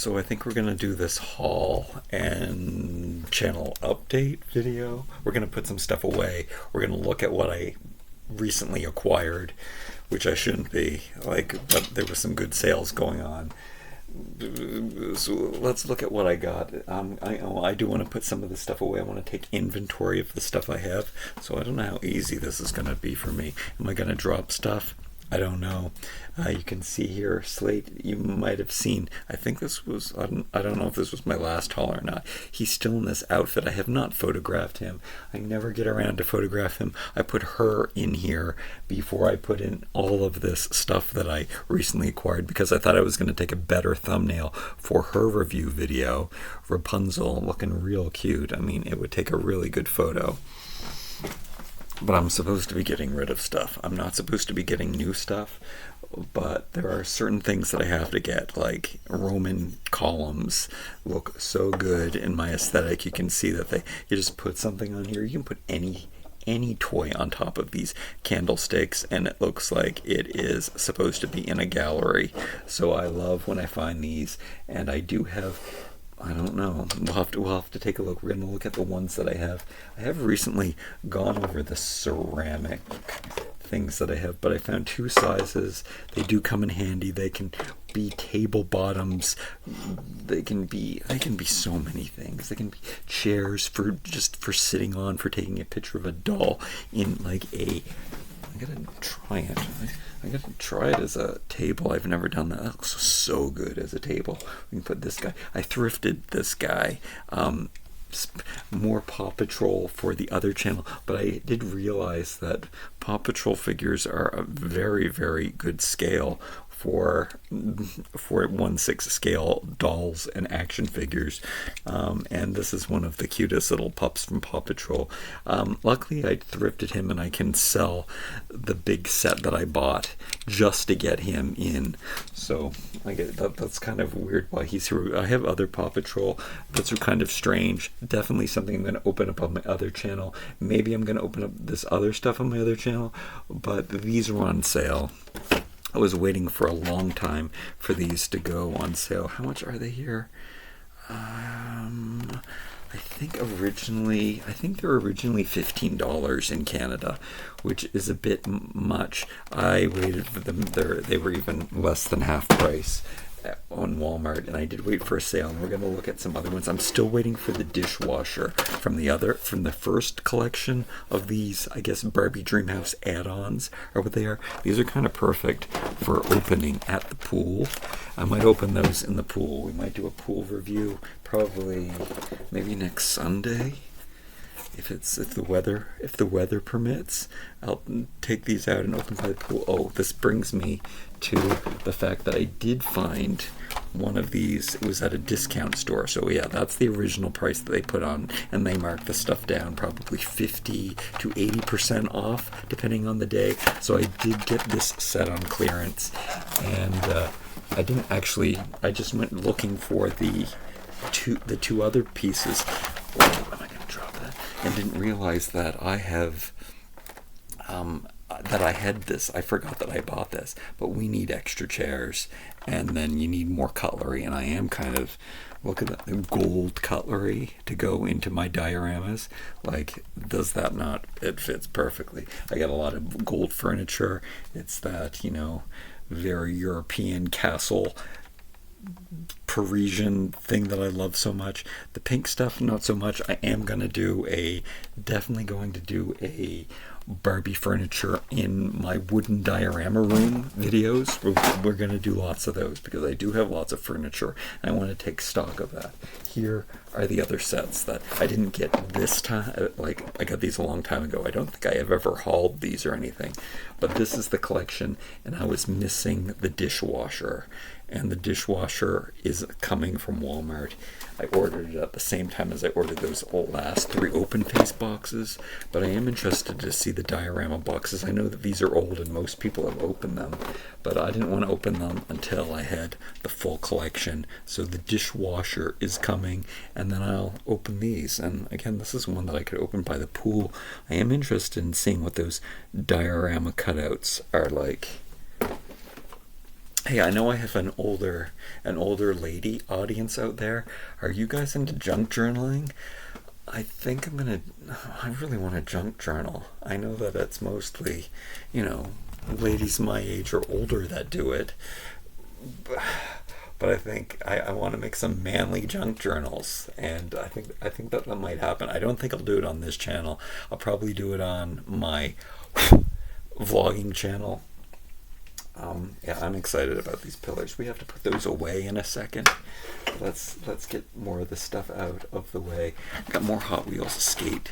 So I think we're going to do this haul and channel update video. We're going to put some stuff away. We're going to look at what I recently acquired, which I shouldn't be, but there was some good sales going on. So let's look at what I got. I do want to put some of this stuff away. I want to take inventory of the stuff I have. So I don't know how easy this is going to be for me. Am I going to drop stuff? I don't know. You can see here, Slate, you might have seen, I think this was, I don't know if this was my last haul or not. He's still in this outfit. I have not photographed him. I never get around to photograph him. I put her in here before I put in all of this stuff that I recently acquired because I thought I was going to take a better thumbnail for her review video. Rapunzel looking real cute. I mean, it would take a really good photo. But I'm supposed to be getting rid of stuff. I'm not supposed to be getting new stuff, but there are certain things that I have to get, like Roman columns look so good in my aesthetic. You can see that you just put something on here. You can put any toy on top of these candlesticks, and it looks like it is supposed to be in a gallery. So I love when I find these, and I do have, I don't know. We'll have to take a look. We're going to look at the ones that I have. I have recently gone over the ceramic things that I have, but I found two sizes. They do come in handy. They can be table bottoms. They can be so many things. They can be chairs for sitting on, for taking a picture of a doll in I'm gonna try it. I'm gonna try it as a table. I've never done that. That looks so good as a table. We can put this guy. I thrifted this guy. More Paw Patrol for the other channel, but I did realize that Paw Patrol figures are a very, very good scale for 1/6 scale dolls and action figures, and this is one of the cutest little pups from Paw Patrol. Luckily I thrifted him and I can sell the big set that I bought just to get him in, so that's kind of weird why he's here. I have other Paw Patrol that's kind of strange. Definitely something I'm going to open up on my other channel. Maybe I'm going to open up this other stuff on my other channel, but these are on sale. I was waiting for a long time for these to go on sale. How much are they here? I think they're originally $15 in Canada, which is a bit much. I waited for them. They were even less than half price on Walmart, and I did wait for a sale, and we're going to look at some other ones. I'm still waiting for the dishwasher from the first collection of these, I guess, Barbie Dreamhouse add-ons are what they are. These are kind of perfect for opening at the pool. I might open those in the pool. We might do a pool review probably maybe next Sunday. If the weather permits, I'll take these out and open by the pool. Oh, this brings me to the fact that I did find one of these. It was at a discount store. So yeah, that's the original price that they put on, and they marked the stuff down probably 50 to 80% off depending on the day. So I did get this set on clearance, and I just went looking for the two other pieces. Oh, am I gonna drop that? And didn't realize that I had this. I forgot that I bought this, but we need extra chairs, and then you need more cutlery, and I am kind of, look at that gold cutlery to go into my dioramas. Does that not? It fits perfectly. I got a lot of gold furniture. It's that, very European castle Parisian thing that I love so much. The pink stuff, not so much. I am definitely going to do a Barbie furniture in my wooden diorama room videos. We're going to do lots of those because I do have lots of furniture and I want to take stock of that. Here are the other sets that I didn't get this time. I got these a long time ago. I don't think I have ever hauled these or anything, but this is the collection, and I was missing the dishwasher, and the dishwasher is coming from Walmart. I ordered it at the same time as I ordered those last 3 open face boxes, but I am interested to see the diorama boxes. I know that these are old and most people have opened them, but I didn't want to open them until I had the full collection. So the dishwasher is coming, and then I'll open these. And again, this is one that I could open by the pool. I am interested in seeing what those diorama cutouts are like. Hey, I know I have an older lady audience out there. Are you guys into junk journaling? I think I really want a junk journal. I know that it's mostly, you know, ladies my age or older that do it. But I think I want to make some manly junk journals, and I think that might happen. I don't think I'll do it on this channel. I'll probably do it on my vlogging channel. Yeah, I'm excited about these pillars. We have to put those away in a second. Let's get more of the stuff out of the way. Got more Hot Wheels skate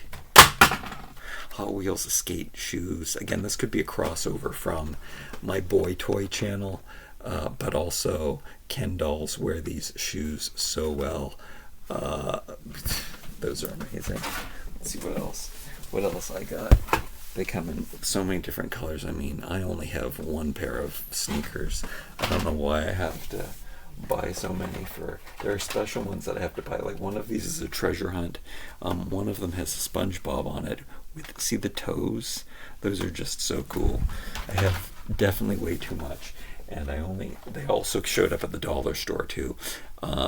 shoes. Again, this could be a crossover from my boy toy channel, but also Ken dolls wear these shoes so well. Those are amazing. Let's see what else. What else I got? They come in so many different colors. I mean, I only have one pair of sneakers. I don't know why I have to buy so many. There are special ones that I have to buy. Like one of these is a treasure hunt. One of them has a SpongeBob on it. See the toes? Those are just so cool. I have definitely way too much. And they also showed up at the dollar store too.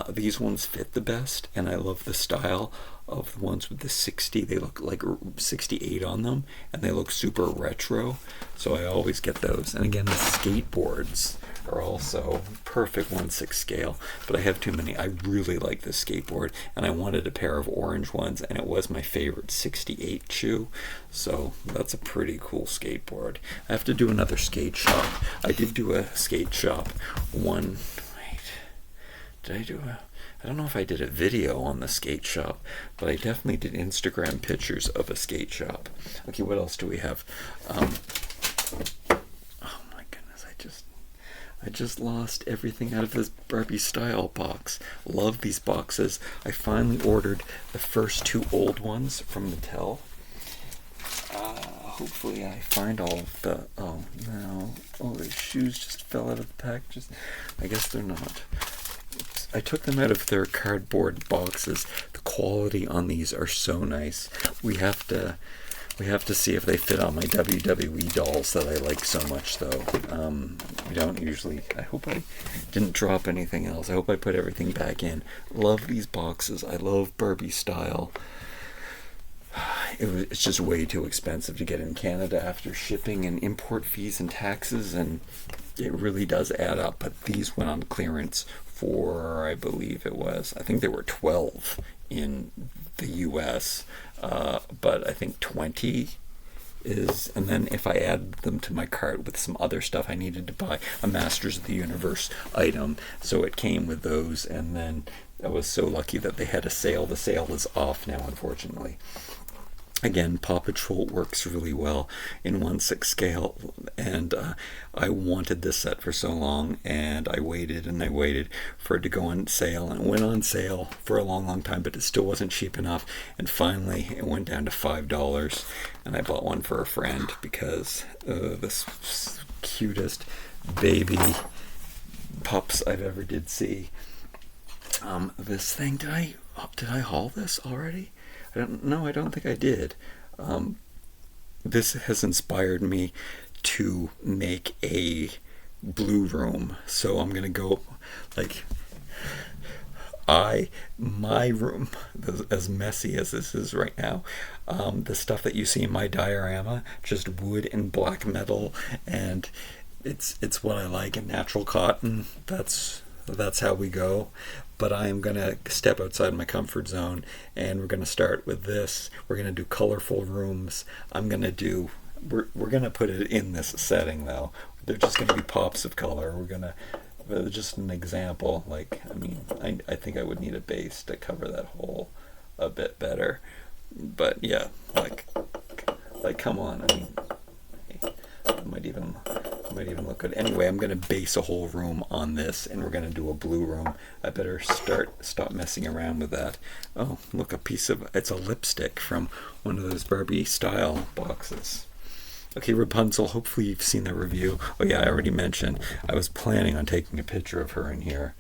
These ones fit the best, and I love the style of the ones with the 60. They look like 68 on them, and they look super retro, so I always get those. And again, the skateboards are also perfect 1/6 scale, but I have too many. I really like this skateboard, and I wanted a pair of orange ones, and it was my favorite 68 shoe, so that's a pretty cool skateboard. I have to do another skate shop. I did do a skate shop one. I don't know if I did a video on the skate shop, but I definitely did Instagram pictures of a skate shop. Okay, what else do we have? Oh my goodness, I just lost everything out of this Barbie style box. Love these boxes. I finally ordered the first 2 old ones from Mattel. Hopefully I find all of the, oh no, the shoes just fell out of the packages. I guess they're not. I took them out of their cardboard boxes. The quality on these are so nice. We have to see if they fit on my WWE dolls that I like so much, though. We don't usually. I hope I didn't drop anything else. I hope I put everything back in. Love these boxes. I love Barbie style. It's just way too expensive to get in Canada after shipping and import fees and taxes, and it really does add up. But these went on clearance for, I believe I think they were 12 in the US, but I think 20 is, and then if I add them to my cart with some other stuff, I needed to buy a Masters of the Universe item, so it came with those, and then I was so lucky that they had a sale. The sale is off now, unfortunately. Again, Paw Patrol works really well in 1/6 scale, and I wanted this set for so long, and I waited and I waited for it to go on sale, and it went on sale for a long time, but it still wasn't cheap enough, and finally it went down to $5, and I bought one for a friend because this cutest baby pups I've ever did see. This thing, did I haul this already? I don't think I did. This has inspired me to make a blue room. So I'm gonna go my room, as messy as this is right now, the stuff that you see in my diorama, just wood and black metal, and it's what I like, and natural cotton. That's how we go. But I am going to step outside my comfort zone, and we're going to start with this. We're going to do colorful rooms. We're going to put it in this setting, though. They're just going to be pops of color. Just an example. I think I would need a base to cover that hole a bit better. But yeah, come on. I mean, it might even look good. Anyway, I'm going to base a whole room on this, and we're going to do a blue room. I better stop messing around with that. Oh, look, it's a lipstick from one of those Barbie style boxes. Okay, Rapunzel, hopefully you've seen the review. Oh yeah, I already mentioned I was planning on taking a picture of her in here.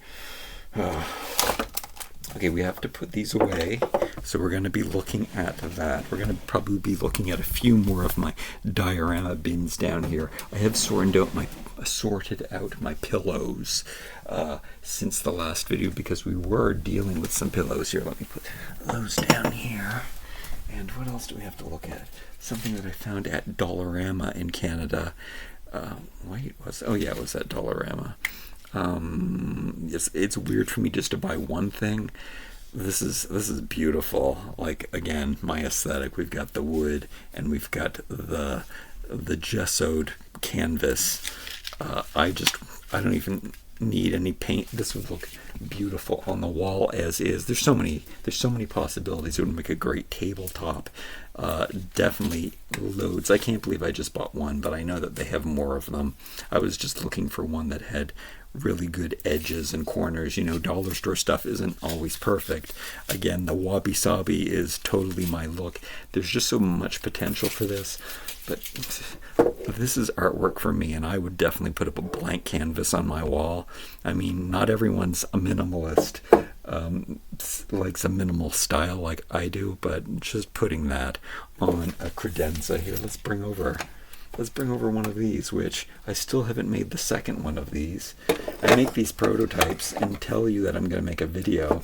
Okay, we have to put these away So we're going to be looking at that. We're going to probably be looking at a few more of my diorama bins down here. I have sorted out my pillows since the last video, because we were dealing with some pillows here. Let me put those down here. And what else do we have to look at? Something that I found at Diorama in Canada. It was at Diorama. It's weird for me just to buy one thing. This is beautiful. Like, again, my aesthetic. We've got the wood and we've got the gessoed canvas. I don't even need any paint. This would look beautiful on the wall as is. There's so many possibilities. It would make a great tabletop. Definitely loads. I can't believe I just bought one, but I know that they have more of them. I was just looking for one that had really good edges and corners. Dollar store stuff isn't always perfect. Again, the wabi-sabi is totally my look. There's just so much potential for this, but this is artwork for me, and I would definitely put up a blank canvas on my wall. I mean, not everyone's a minimalist, likes a minimal style like I do, but just putting that on a credenza here. Let's bring over one of these, which I still haven't made the second one of these. I make these prototypes and tell you that I'm going to make a video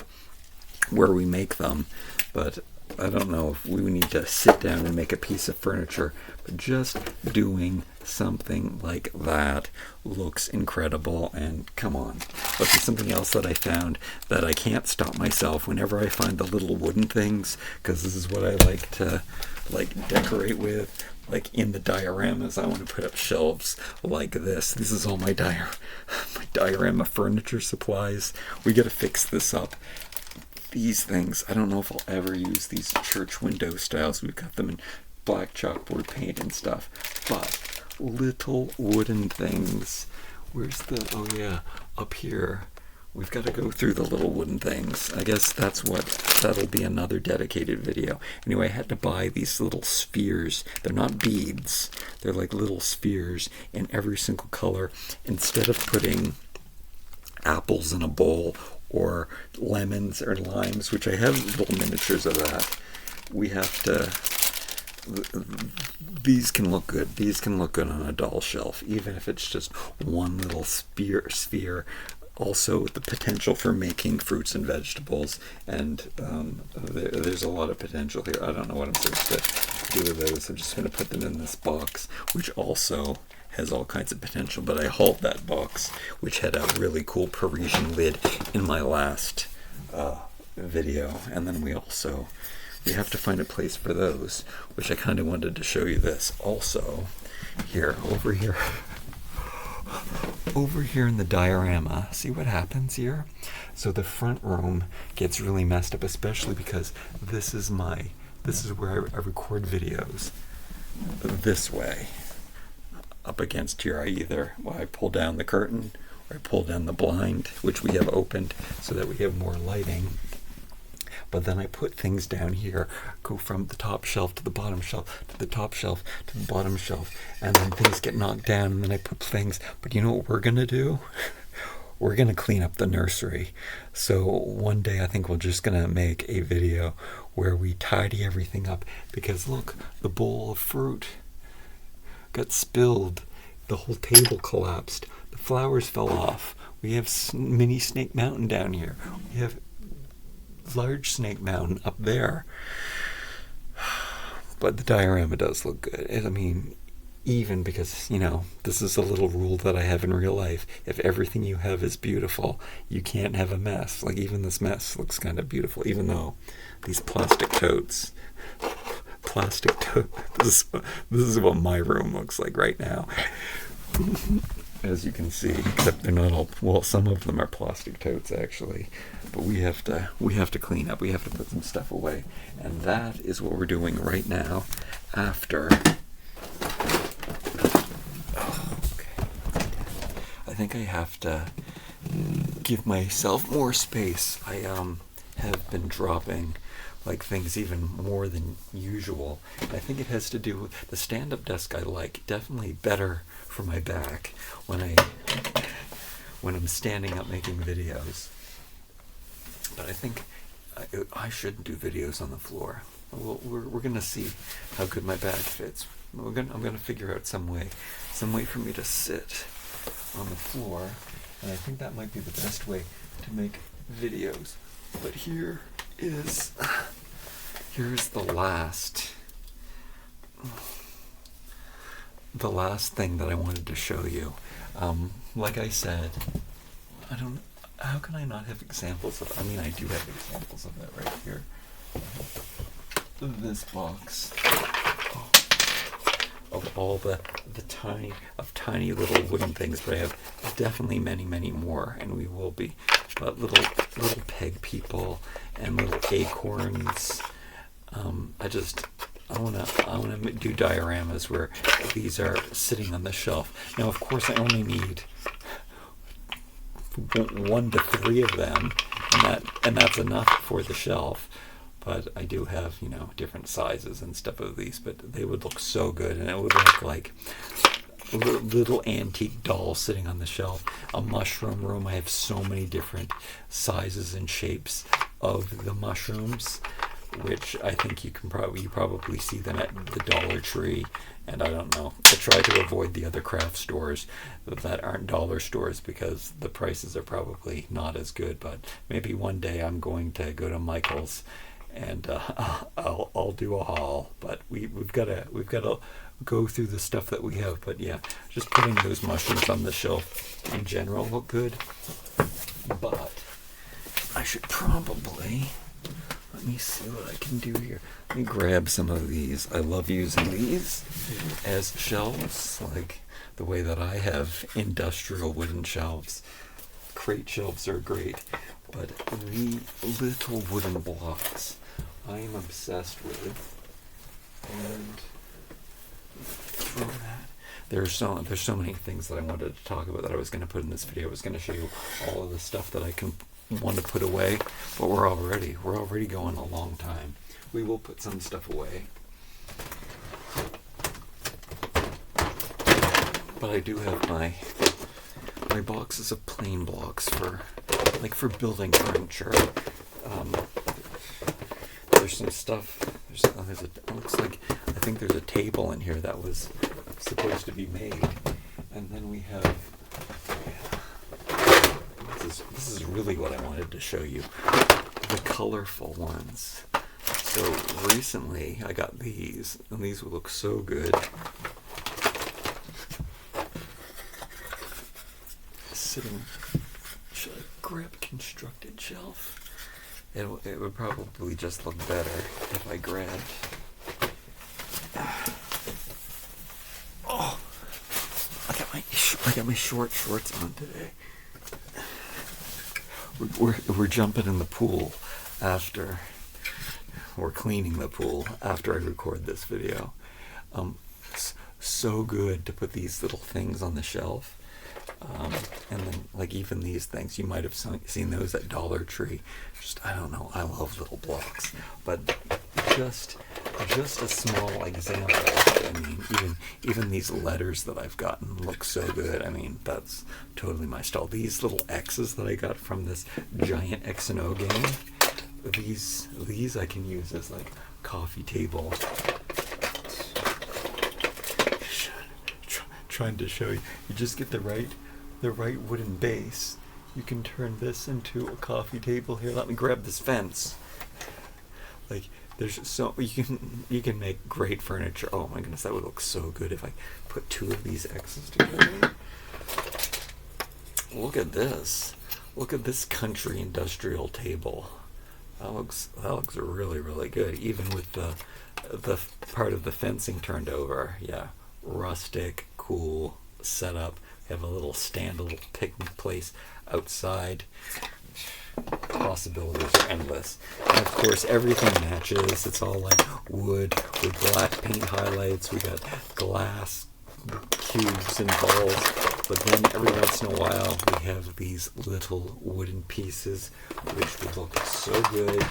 where we make them, but I don't know if we need to sit down and make a piece of furniture, but just doing something like that looks incredible. And come on, look, there's something else that I found that I can't stop myself whenever I find the little wooden things, because this is what I like to decorate with. Like in the dioramas, I want to put up shelves like this. This is all my diorama furniture supplies. We got to fix this up. These things, I don't know if I'll ever use these church window styles. We've got them in black chalkboard paint and stuff. But little wooden things. Where's up here. We've got to go through the little wooden things. I guess that'll be another dedicated video. Anyway, I had to buy these little spheres. They're not beads. They're like little spheres in every single color. Instead of putting apples in a bowl or lemons or limes, which I have little miniatures of that, we have to... These can look good. These can look good on a doll shelf, even if it's just one little sphere. Also, the potential for making fruits and vegetables, and there's a lot of potential here. I don't know what I'm supposed to do with those. I'm just going to put them in this box, which also has all kinds of potential. But I hauled that box, which had a really cool Parisian lid, in my last video. And then we have to find a place for those, which I kind of wanted to show you this. Also, over here in the diorama, see what happens here? So the front room gets really messed up, especially because this is where I record videos. This way, up against here, I pull down the curtain or I pull down the blind, which we have opened so that we have more lighting. But then I put things down here, go from the top shelf to the bottom shelf, to the top shelf, to the bottom shelf, and then things get knocked down, and then I put things. But you know what we're going to do? We're going to clean up the nursery. So one day I think we're just going to make a video where we tidy everything up, because look, the bowl of fruit got spilled. The whole table collapsed. The flowers fell off. We have mini Snake Mountain down here. We have large Snake Mountain up there. But the diorama does look good. I mean, even because, this is a little rule that I have in real life. If everything you have is beautiful, you can't have a mess. Like, even this mess looks kind of beautiful, even though these plastic totes, this is what my room looks like right now. As you can see, except they're not all, well, some of them are plastic totes actually, but we have to clean up. We have to put some stuff away, and that is what we're doing right now after. I think I have to give myself more space. I have been dropping like things even more than usual. I think it has to do with the stand-up desk. I like definitely better for my back when I'm standing up making videos. But I think I shouldn't do videos on the floor. We're gonna see how good my bag fits. I'm gonna figure out some way for me to sit on the floor, and I think that might be the best way to make videos. But here's the last thing that I wanted to show you. Like I said, how can I not have examples of it? I mean, I do have examples of it right here. This box of all the tiny little wooden things, but I have definitely many more, and we will be. But little peg people and little acorns. I wanna do dioramas where these are sitting on the shelf. Now, of course, I only need 1 to 3 of them, and that's enough for the shelf. But I do have, different sizes and stuff of these, but they would look so good, and it would look like little antique dolls sitting on the shelf. A mushroom room. I have so many different sizes and shapes of the mushrooms, which I think you probably see them at the Dollar Tree, and I don't know. I try to avoid the other craft stores that aren't dollar stores because the prices are probably not as good. But maybe one day I'm going to go to Michael's and I'll do a haul. But we've got to go through the stuff that we have. But yeah, just putting those mushrooms on the shelf in general look good. But I should probably, let me see what I can do here. Let me grab some of these. I love using these as shelves, like the way that I have industrial wooden shelves. Crate shelves are great, but the little wooden blocks I am obsessed with. And throw that. There's so many things that I wanted to talk about that I was going to put in this video. I was going to show you all of the stuff that I want to put away, but we're already going a long time. We will put some stuff away, but I do have my boxes of plain blocks for building furniture. There's some stuff. It looks like, I think there's a table in here that was supposed to be made, and then we have. This is really what I wanted to show you, the colorful ones. So recently I got these, and these will look so good sitting. Should I grab a constructed shelf? It would probably just look better if I grabbed. Oh, I got my short shorts on today. We're jumping in the pool after we're cleaning the pool after I record this video. So good to put these little things on the shelf. And then, like, even these things, you might have seen those at Dollar Tree. I don't know, I love little blocks. But just a small example. I mean, even these letters that I've gotten look so good. I mean, that's totally my style. These little X's that I got from this giant X&O game, these I can use as like coffee table. Trying to show you. You just get the right wooden base. You can turn this into a coffee table. Here, let me grab this fence. Like, there's so you can make great furniture. Oh my goodness, that would look so good if I put 2 of these X's together. Look at this. Look at this country industrial table. That looks really, really good. Even with the part of the fencing turned over. Yeah, rustic, cool setup. Have a little stand, a little picnic place outside. Possibilities are endless. And of course, everything matches. It's all like wood with black paint highlights. We got glass cubes and balls. But then every once in a while, we have these little wooden pieces, which would look so good.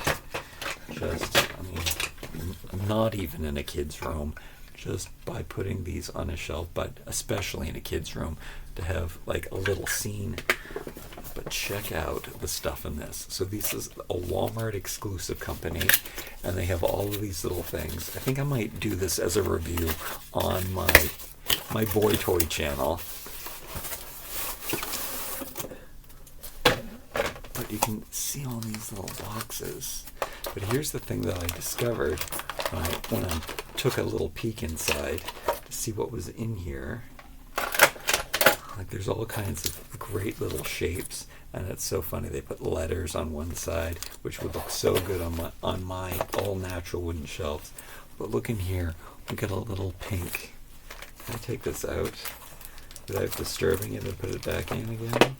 Not even in a kid's room. Just by putting these on a shelf, but especially in a kid's room, to have like a little scene. But check out the stuff in this. So this is a Walmart exclusive company, and they have all of these little things. I think I might do this as a review on my boy toy channel. But you can see all these little boxes. But here's the thing that I discovered when I took a little peek inside to see what was in here. Like, there's all kinds of great little shapes, and it's so funny. They put letters on one side, which would look so good on my all natural wooden shelves. But look in here, we got a little pink. Can I take this out without disturbing it and put it back in again?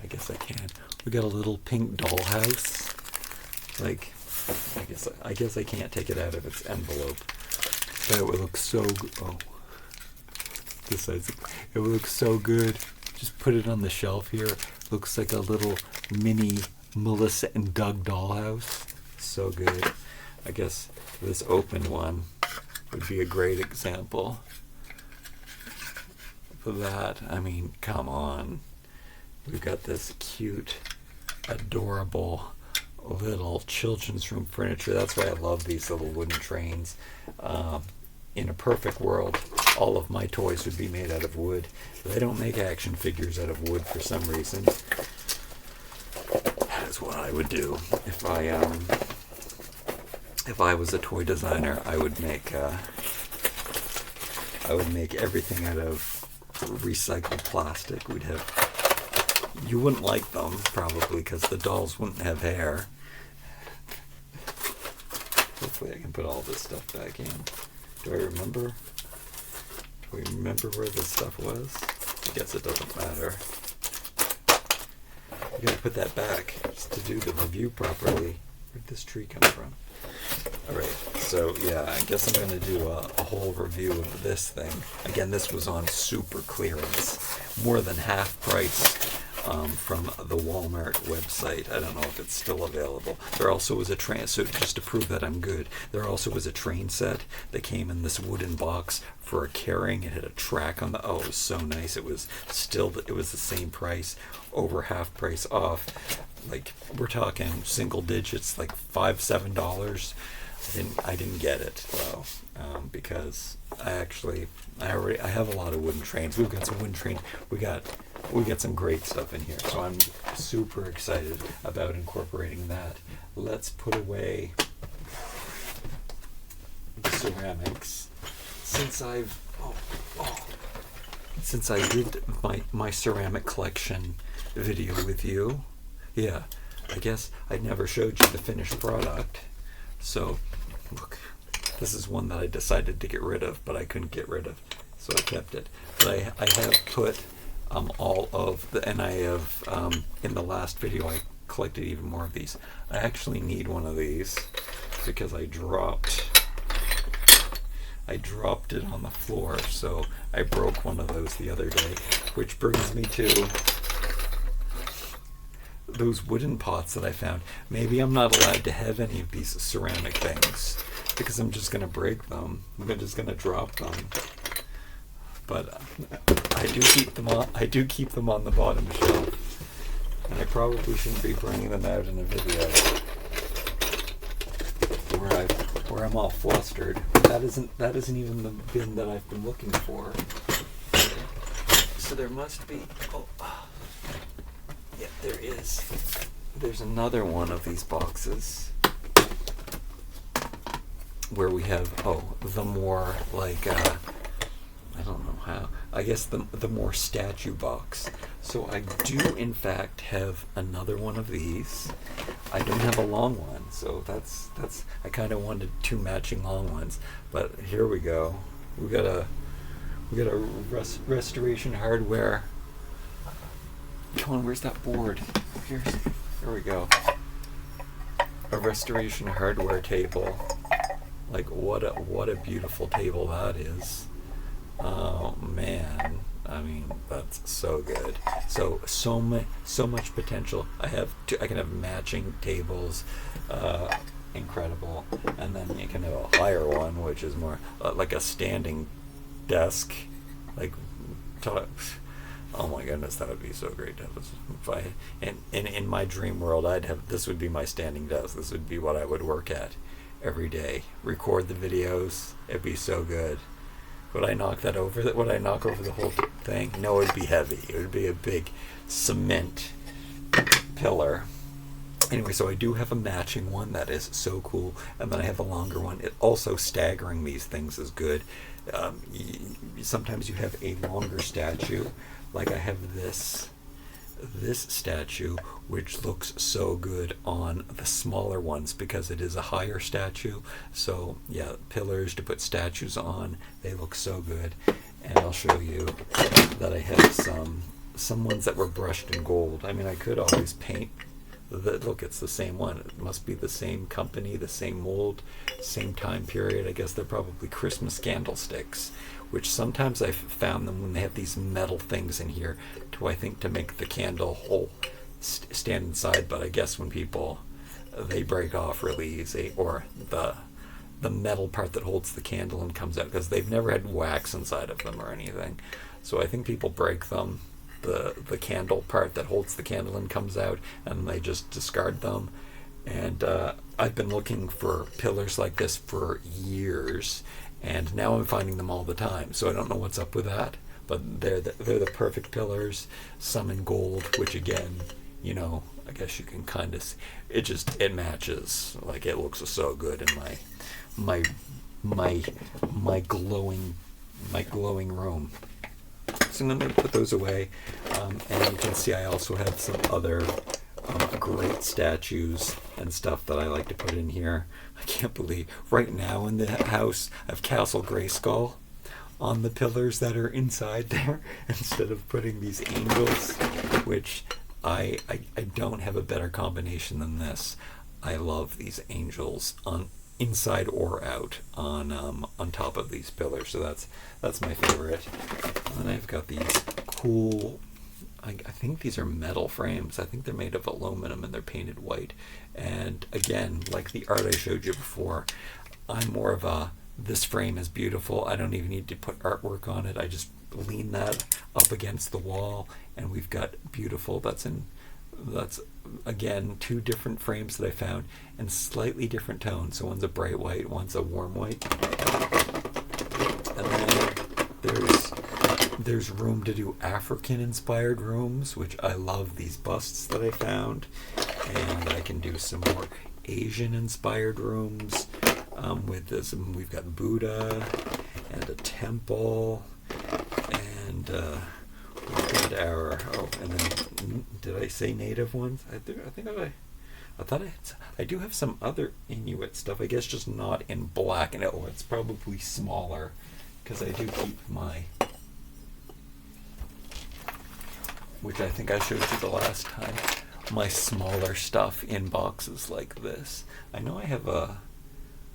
I guess I can. We got a little pink dollhouse. Like, I guess I can't take it out of its envelope. But it would look so good. Oh, this side's, it would look so good. Just put it on the shelf here. Looks like a little mini Melissa and Doug dollhouse. So good. I guess this open one would be a great example for that. I mean, come on. We've got this cute, adorable little children's room furniture. That's why I love these little wooden trains. In a perfect world, all of my toys would be made out of wood. They don't make action figures out of wood for some reason. That is what I would do if I was a toy designer. I would make everything out of recycled plastic. You wouldn't like them probably because the dolls wouldn't have hair. Hopefully I can put all this stuff back in. Do I remember where this stuff was? I guess it doesn't matter. I gotta put that back just to do the review properly. Where'd this tree come from? Alright, so yeah, I guess I'm gonna do a whole review of this thing. Again, this was on super clearance. More than half price. From the Walmart website. I don't know if it's still available. There also was a train, so just to prove that I'm good, there also was a train set that came in this wooden box for a carrying. It had a track on the, oh, it was so nice. It was the same price, over half price off. Like, we're talking single digits, like $5-7. I didn't get it though, because I have a lot of wooden trains. We've got some wooden trains. We got some great stuff in here, so I'm super excited about incorporating that. Let's put away the ceramics. Since I did my ceramic collection video with you, yeah, I guess I never showed you the finished product. So, look, this is one that I decided to get rid of, but I couldn't get rid of, so I kept it. But I have put all of the, and I have, in the last video, I collected even more of these. I actually need one of these because I dropped it on the floor, so I broke one of those the other day, which brings me to those wooden pots that I found. Maybe I'm not allowed to have any of these ceramic things because I'm just gonna break them. I'm just gonna drop them. But I do keep them on. I do keep them on the bottom shelf, and I probably shouldn't be bringing them out in a video where I'm all flustered. That isn't even the bin that I've been looking for. So there must be. Oh. Yeah, there is. There's another one of these boxes where we have, the more like, I don't know how, I guess the more statue box. So I do in fact have another one of these. I don't have a long one, so that's I kind of wanted two matching long ones, but here we go. We got a Restoration Hardware. Come on, where's that board? Here we go. A Restoration Hardware table. Like, what a beautiful table that is. Oh man, I mean, that's so good. So much potential. I can have matching tables. Incredible. And then you can have a higher one, which is more like a standing desk. Like, Oh my goodness, that would be so great to have this. If I and in my dream world, I'd have this would be my standing desk. This would be what I would work at every day. Record the videos. It'd be so good. Would I knock that over? Would I knock over the whole thing? No, it'd be heavy. It would be a big cement pillar. Anyway, so I do have a matching one that is so cool, and then I have a longer one. It also staggering these things is good. Sometimes you have a longer statue, like I have this statue, which looks so good on the smaller ones because it is a higher statue. So yeah, pillars to put statues on, they look so good. And I'll show you that I have some ones that were brushed in gold. I mean, I could always paint. Look, it's the same one. It must be the same company, the same mold, same time period. I guess they're probably Christmas candlesticks, which sometimes I've found them when they have these metal things in here to, I think, to make the candle hole stand inside. But I guess when people, they break off really easy, or the metal part that holds the candle and comes out, because they've never had wax inside of them or anything. So I think people break them. The candle part that holds the candle and comes out, and they just discard them. And I've been looking for pillars like this for years, and now I'm finding them all the time. So I don't know what's up with that, but they're the perfect pillars. Some in gold, which again, you know, I guess you can kind of see. It matches. Like, it looks so good in my glowing room. So I'm going to put those away, and you can see I also have some other great statues and stuff that I like to put in here. I can't believe right now in the house I have Castle Grayskull on the pillars that are inside there instead of putting these angels, which I don't have a better combination than this. I love these angels on inside or out on top of these pillars. So that's my favorite. And then I've got these cool, I think these are metal frames. I think they're made of aluminum and they're painted white. And again, like the art I showed you before, I'm more of a, this frame is beautiful. I don't even need to put artwork on it. I just lean that up against the wall, and we've got beautiful, that's again 2 different frames that I found in slightly different tones. So one's a bright white, one's a warm white. And then there's room to do African inspired rooms, which I love these busts that I found. And I can do some more Asian inspired rooms with this. We've got Buddha and a temple, and we've got our, and then did I say native ones? I thought I do have some other Inuit stuff, I guess just not in black, and it's probably smaller because I do keep my, which I think I showed you the last time, my smaller stuff in boxes like this. I know I have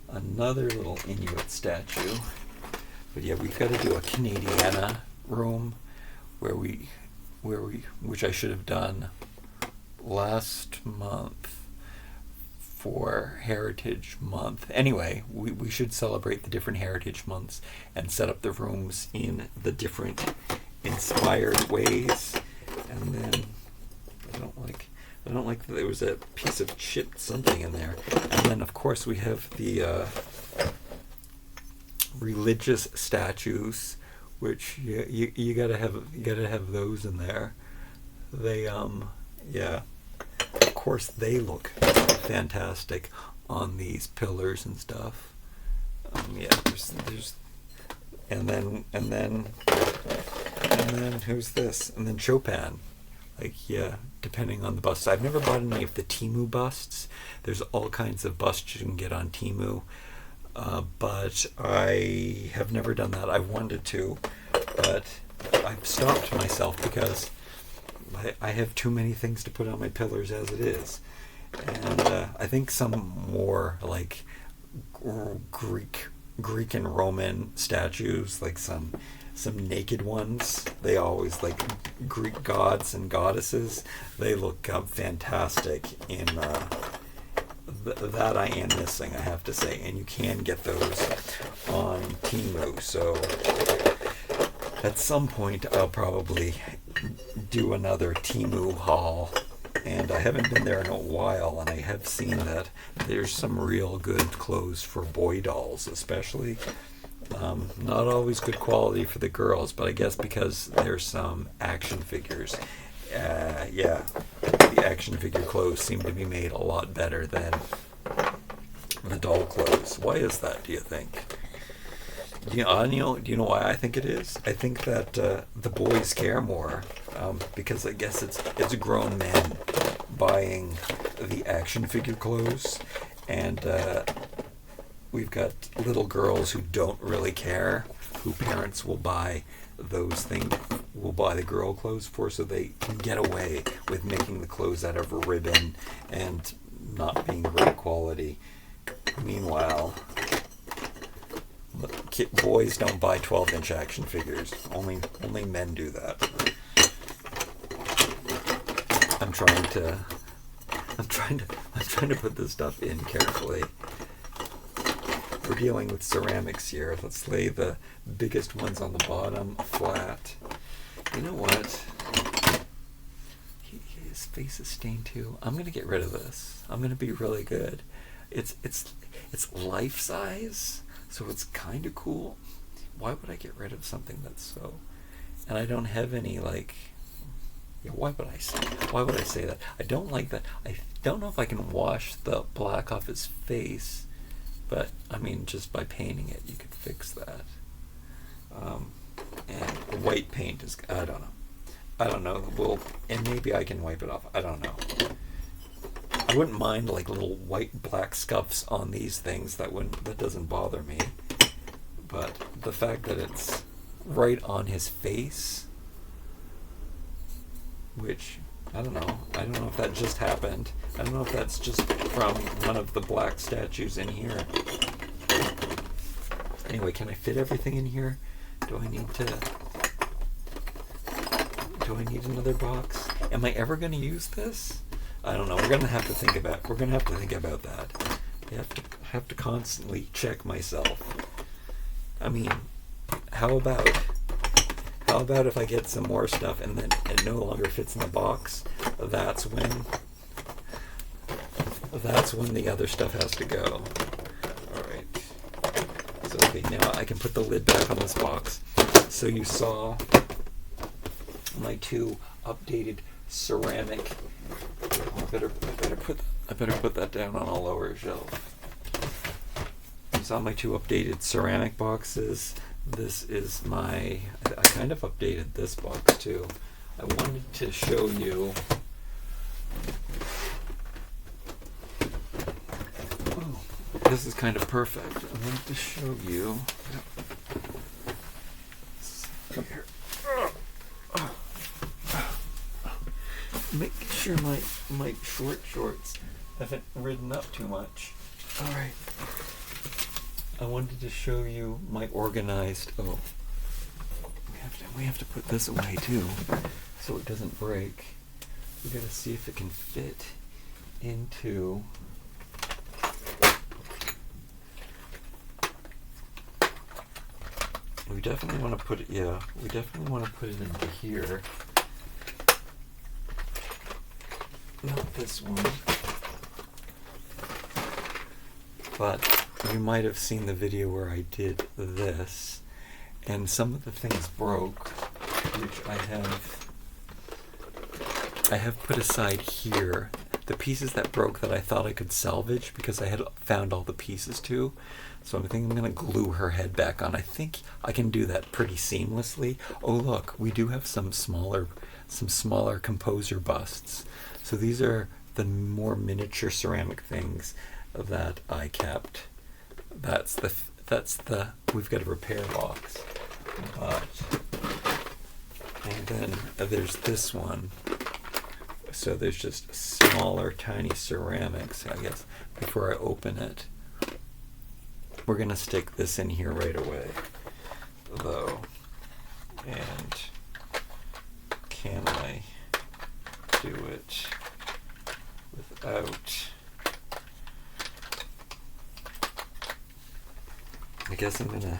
another little Inuit statue, but yeah, we've got to do a Canadiana room which I should have done last month for Heritage Month. Anyway, we should celebrate the different Heritage Months and set up the rooms in the different inspired ways. And then I don't like that there was a piece of chipped something in there. And then of course we have the religious statues, which you gotta have those in there. They yeah, of course they look fantastic on these pillars and stuff. Yeah, there's and then who's this? And then Chopin. Like, yeah, depending on the busts. I've never bought any of the Temu busts. There's all kinds of busts you can get on Temu. But I have never done that. I wanted to, but I've stopped myself because I have too many things to put on my pillars as it is. And I think some more like Greek and Roman statues, like some naked ones, they always, like Greek gods and goddesses, they look fantastic in that I am missing, I have to say, and you can get those on Temu. So at some point I'll probably do another Temu haul, and I haven't been there in a while, and I have seen that there's some real good clothes for boy dolls, especially. Not always good quality for the girls, but I guess because there's some action figures. Yeah, the action figure clothes seem to be made a lot better than the doll clothes. Why is that, do you think? Do you know why I think it is? I think that the boys care more, because I guess it's grown men buying the action figure clothes, and we've got little girls who don't really care, who parents will buy those things, will buy the girl clothes for, so they can get away with making the clothes out of a ribbon and not being great quality. Meanwhile, boys don't buy 12-inch action figures. Only men do that. I'm trying to put this stuff in carefully. We're dealing with ceramics here. Let's lay the biggest ones on the bottom flat. You know what? His face is stained too. I'm gonna get rid of this. I'm gonna be really good. It's life size, so it's kind of cool. Why would I get rid of something that's so? And I don't have any like. Yeah, why would I say that? I don't like that. I don't know if I can wash the black off his face, but I mean, just by painting it, you could fix that. And white paint is, I don't know. Well, and maybe I can wipe it off. I don't know. I wouldn't mind like little white black scuffs on these things. That doesn't bother me. But the fact that it's right on his face, which I don't know if that just happened. I don't know if that's just from one of the black statues in here. Anyway, can I fit everything in here? Do I need another box? Am I ever going to use this? I don't know. We're going to have to think about that. I have to constantly check myself. I mean, how about if I get some more stuff and then it no longer fits in the box? That's when the other stuff has to go. All right. So okay, now I can put the lid back on this box. So you saw my two updated ceramic. I better put that down on a lower shelf. You saw my two updated ceramic boxes. This is I kind of updated this box too. I wanted to show you. Oh, this is kind of perfect. I wanted to show you. Here. Make sure my short shorts haven't ridden up too much. All right. I wanted to show you my organized. Oh, we have to put this away too, so it doesn't break. We gotta see if it can fit into. We definitely want to put it. Yeah, we definitely want to put it into here. Not this one, but you might have seen the video where I did this, and some of the things broke, which I have put aside here. The pieces that broke that I thought I could salvage because I had found all the pieces too. So I think I'm going to glue her head back on. I think I can do that pretty seamlessly. Oh look, we do have some smaller composer busts. So these are the more miniature ceramic things that I kept. That's the we've got a repair box. And then there's this one. So there's just smaller, tiny ceramics, I guess, before I open it. We're going to stick this in here right away, though. And can I do it without... I guess I'm gonna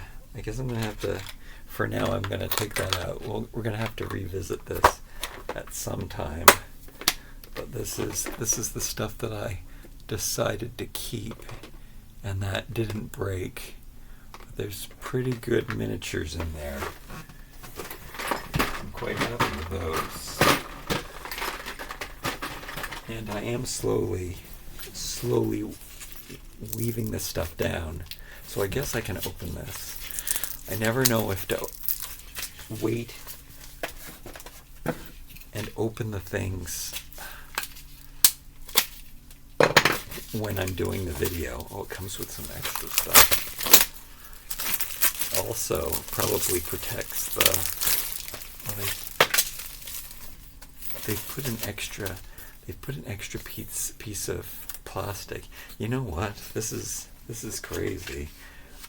have to, for now I'm gonna take that out. We're gonna have to revisit this at some time. But this is the stuff that I decided to keep, and that didn't break. But there's pretty good miniatures in there. I'm quite happy with those. And I am slowly weaving this stuff down. So I guess I can open this. I never know if to wait and open the things when I'm doing the video. Oh, it comes with some extra stuff. Also, probably protects the. Well, they've put an extra piece of plastic. You know what? This is crazy.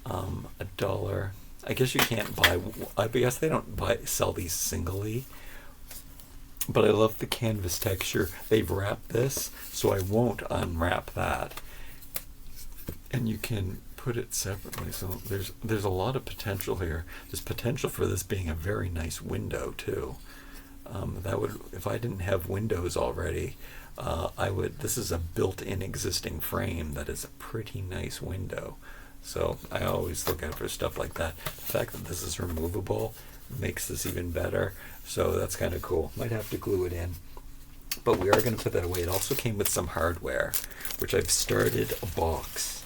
$1. I guess you can't buy. I guess they don't sell these singly. But I love the canvas texture. They've wrapped this, so I won't unwrap that. And you can put it separately. So there's a lot of potential here. There's potential for this being a very nice window too. That would, if I didn't have windows already, I would. This is a built-in existing frame that is a pretty nice window. So I always look out for stuff like that. The fact that this is removable makes this even better. So that's kind of cool. Might have to glue it in. But we are going to put that away. It also came with some hardware, which I've started a box.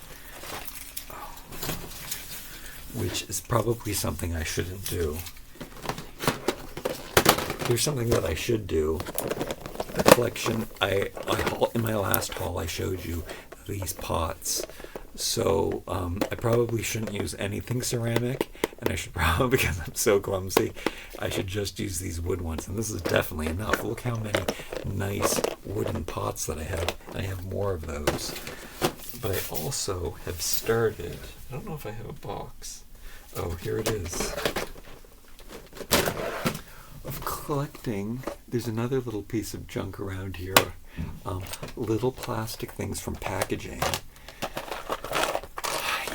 Which is probably something I shouldn't do. Here's something that I should do. The collection, in my last haul I showed you these pots. So I probably shouldn't use anything ceramic, and I should probably, because I'm so clumsy, I should just use these wood ones. And this is definitely enough. Look how many nice wooden pots that I have. I have more of those. But I also have started, I don't know if I have a box. Oh, here it is. Of collecting, there's another little piece of junk around here. Little plastic things from packaging.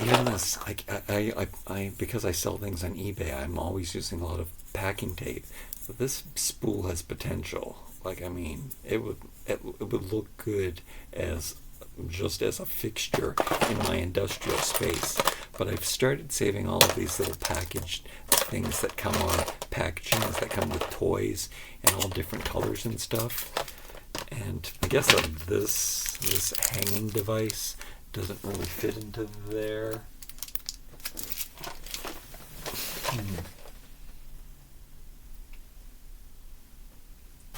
Even this, I because I sell things on eBay, I'm always using a lot of packing tape. So this spool has potential. Like, I mean, it would look good as just as a fixture in my industrial space. But I've started saving all of these little packaged things that come on packagings that come with toys and all different colors and stuff. And I guess this hanging device doesn't really fit into there.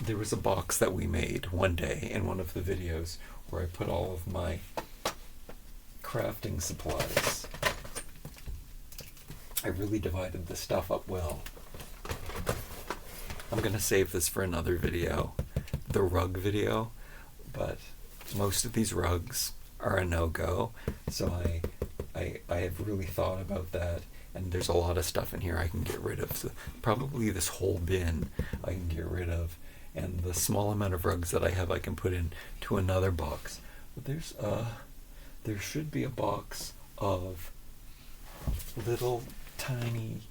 There was a box that we made one day in one of the videos where I put all of my crafting supplies. I really divided the stuff up well. I'm going to save this for another video, the rug video, but most of these rugs are a no-go, so I have really thought about that, and there's a lot of stuff in here I can get rid of. So probably this whole bin I can get rid of, and the small amount of rugs that I have I can put into another box. But there should be a box of little tiny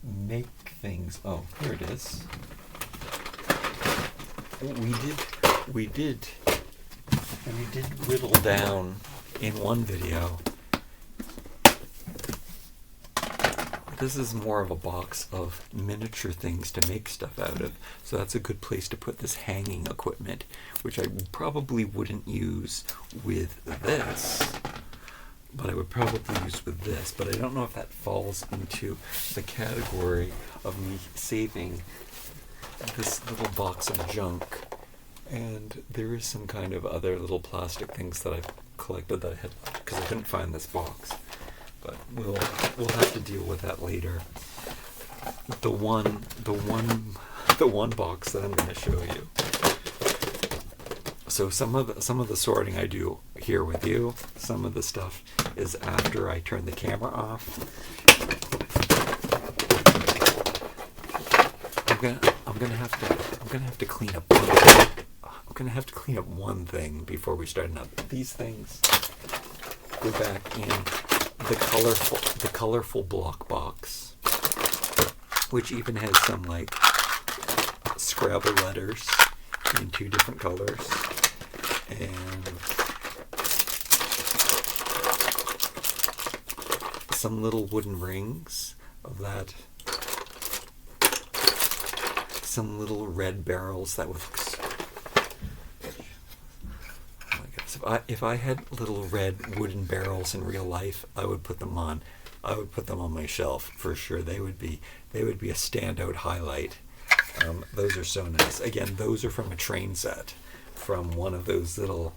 make things. Oh, here it is. We did whittle down in one video. This is more of a box of miniature things to make stuff out of. So that's a good place to put this hanging equipment, which I probably wouldn't use with this, but I would probably use with this. But I don't know if that falls into the category of me saving this little box of junk. And there is some kind of other little plastic things that I've collected that I had, because I couldn't find this box. But we'll have to deal with that later. The one box that I'm going to show you. So some of the sorting I do here with you. Some of the stuff is after I turn the camera off. I'm gonna have to clean up. I'm gonna have to clean up one thing before we start another. These things go back in the colorful block box, which even has Scrabble letters in 2 different colors, and some little wooden rings of that, some little red barrels that would look oh my goodness. If I had little red wooden barrels in real life, I would put them on my shelf for sure. They would be a standout highlight. Those are so nice. Again, those are from a train set, from one of these little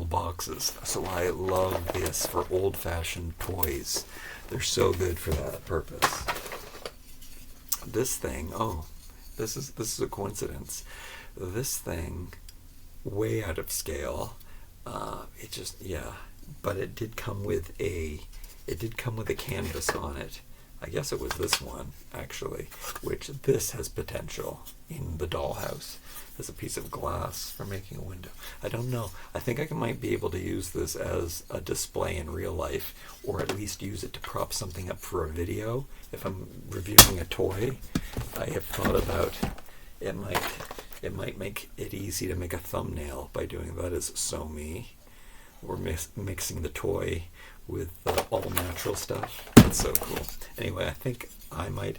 boxes. So I love this for old-fashioned toys. They're so good for that purpose. This thing, this is a coincidence. This thing, way out of scale. But it did come with a canvas on it. I guess it was this one, actually, which this has potential in the dollhouse as a piece of glass for making a window. I don't know. I think I might be able to use this as a display in real life, or at least use it to prop something up for a video. If I'm reviewing a toy, I have thought about it might make it easy to make a thumbnail by doing that as So Me, or mixing the toy with all natural stuff. That's so cool. Anyway, I think I might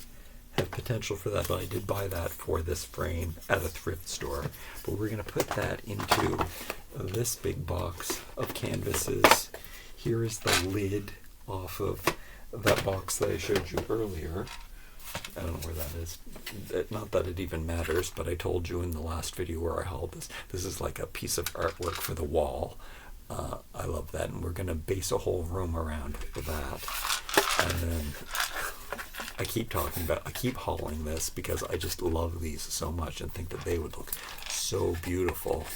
have potential for that, but I did buy that for this frame at a thrift store. But we're going to put that into this big box of canvases. Here is the lid off of that box that I showed you earlier. I don't know where that is. Not that it even matters, but I told you in the last video where I hauled this. This is like a piece of artwork for the wall. I love that, and we're going to base a whole room around that. And then I keep hauling this because I just love these so much and think that they would look so beautiful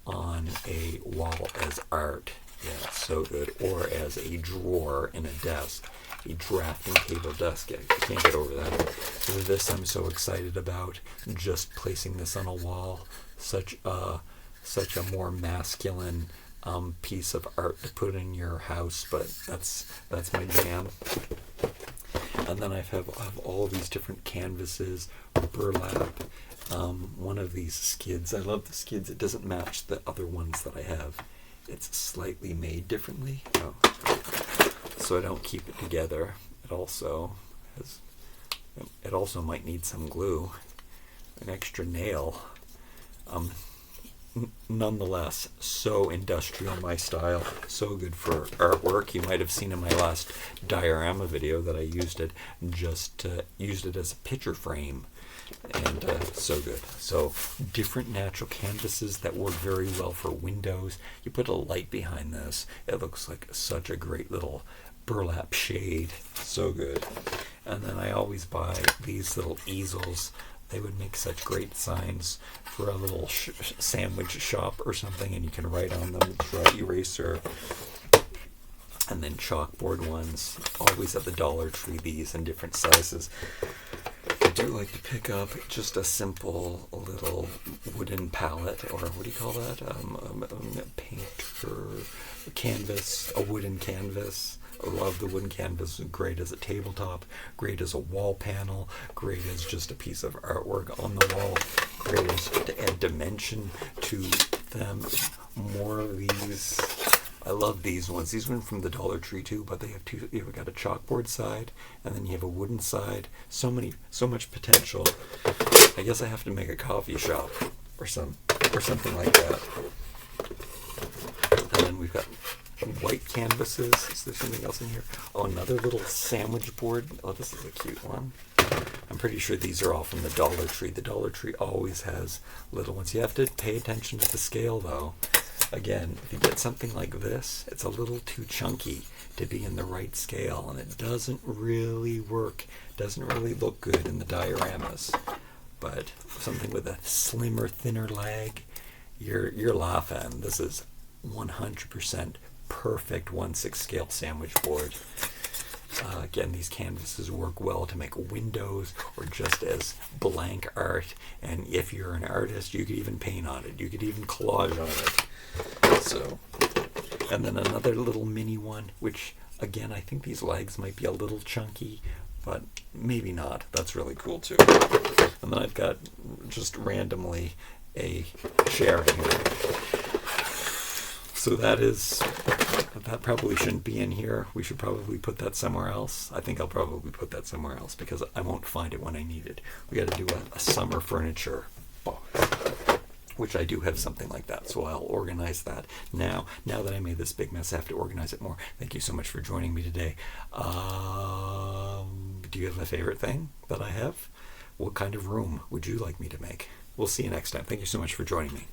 on a wall as art. Yeah, so good. Or as a drawer in a desk, a drafting table desk. I can't get over that. So this I'm so excited about. Just placing this on a wall, such a more masculine piece of art to put in your house, but that's my jam. And then I have all these different canvases, burlap, one of these skids. I love the skids. It doesn't match the other ones that I have. It's slightly made differently, so I don't keep it together. It also might need some glue, an extra nail. Nonetheless, so industrial, my style, so good for artwork. You might have seen in my last diorama video that I used it as a picture frame, and so good. So different natural canvases that work very well for windows. You put a light behind this, it looks like such a great little burlap shade. So good. And then I always buy these little easels. They would make such great signs for a little sandwich shop or something, and you can write on them, dry eraser. And then chalkboard ones, always at the Dollar Tree, these in different sizes. I do like to pick up just a simple little wooden palette, or what do you call that? Paint or canvas, a wooden canvas. I love the wooden canvas. Great as a tabletop, great as a wall panel, great as just a piece of artwork on the wall, great as to add dimension to them. More of these. I love these ones. These ones from the Dollar Tree too, but they have two. You've got a chalkboard side, and then you have a wooden side. So much potential. I guess I have to make a coffee shop or something like that. And then we've got white canvases. Is there something else in here? Oh, another little sandwich board. Oh, this is a cute one. I'm pretty sure these are all from the Dollar Tree. The Dollar Tree always has little ones. You have to pay attention to the scale, though. Again, if you get something like this, it's a little too chunky to be in the right scale, and it doesn't really work. Doesn't really look good in the dioramas. But something with a slimmer, thinner leg, you're laughing. This is 100% perfect 1/6 scale sandwich board. Again, these canvases work well to make windows or just as blank art. And if you're an artist, you could even paint on it. You could even collage on it. So, and then another little mini one, which again, I think these legs might be a little chunky, but maybe not. That's really cool too. And then I've got just randomly a chair in here. So that probably shouldn't be in here. We should probably put that somewhere else. I think I'll probably put that somewhere else because I won't find it when I need it. We got to do a summer furniture box, which I do have something like that. So I'll organize that now. Now that I made this big mess, I have to organize it more. Thank you so much for joining me today. Do you have a favorite thing that I have? What kind of room would you like me to make? We'll see you next time. Thank you so much for joining me.